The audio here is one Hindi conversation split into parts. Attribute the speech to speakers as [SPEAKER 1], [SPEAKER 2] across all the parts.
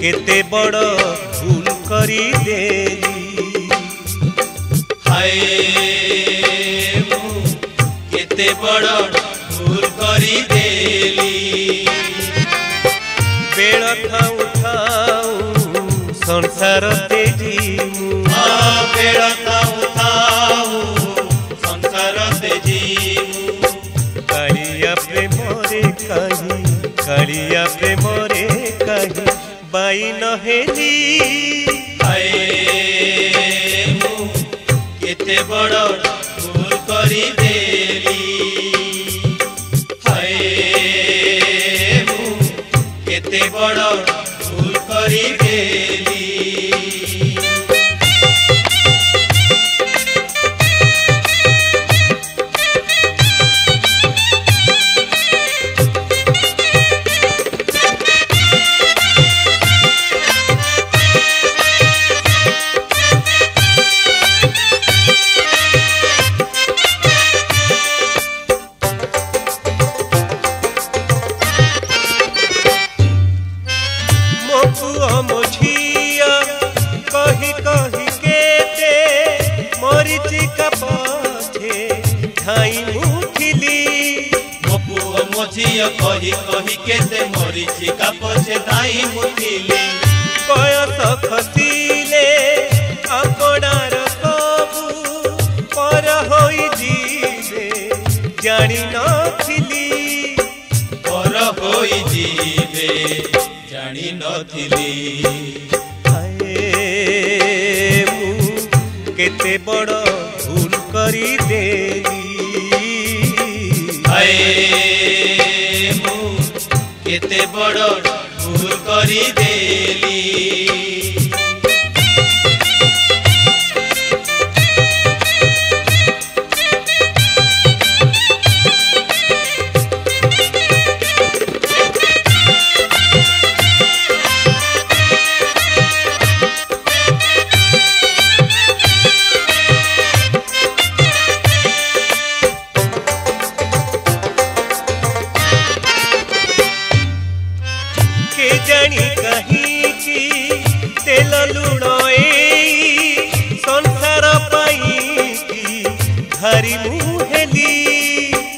[SPEAKER 1] केते बड़ भूल करी देली
[SPEAKER 2] हाय मु केते बड़ भूल करी देली
[SPEAKER 1] बेल खाऊ खाऊ संसार तेजी
[SPEAKER 2] बेल खाऊ खाऊ संसार तेजी
[SPEAKER 1] कालिया प्रेम रे कही कालिया प्रेम रे कही बाई नहेली
[SPEAKER 2] हाय मु केते बड़ भूल करी देली हाय मु केते बड़ भूल करी देली
[SPEAKER 1] मोझिया कही कही केते मरीची का पछे धाई मुथिली
[SPEAKER 2] मपुआ मोझिया कही कही केते मरीची का पछे धाई मुथिली
[SPEAKER 1] कयस खसिले अपनार सबू पर होई जीवे जानी नथिली
[SPEAKER 2] पर होई जीवे जानी नथिली
[SPEAKER 1] हाय मु केते बड़ भूल करी देली
[SPEAKER 2] हाय मु केते बड़ भूल करी देली
[SPEAKER 1] जानी कहीं की तेल लुण संसार पाई की घरी मुहेली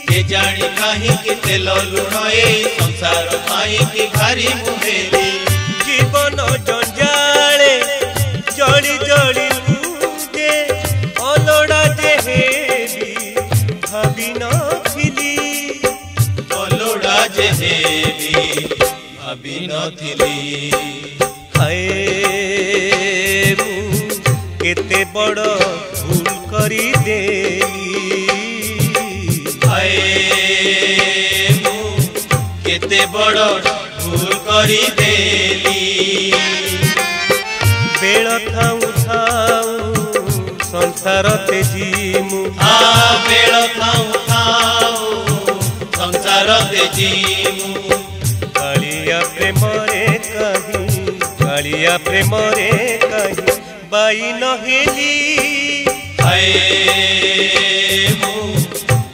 [SPEAKER 2] के जानी कहीं की तेल लुण संसार पाई की घरी मुहेली
[SPEAKER 1] जीवन जंजाले जड़ी जड़ी मुझे अलड़ा जेहेली भाभी नथिली
[SPEAKER 2] अलड़ा जेहेली भाभी नथिली
[SPEAKER 1] हाय मु केते बड़ भूल करी देली
[SPEAKER 2] हाय मु केते बड़ भूल करी देली
[SPEAKER 1] बेल खाऊ खाऊ संसार तेजी मु
[SPEAKER 2] बेल खाऊ खाऊ संसार तेजी मु
[SPEAKER 1] कालिया प्रेम रे कही कालिया प्रेम रे कही बाई नहेली
[SPEAKER 2] हाय मु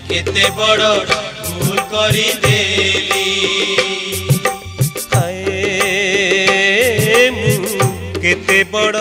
[SPEAKER 2] केते बड़ भूल करी देली
[SPEAKER 1] हाय मु केते बड़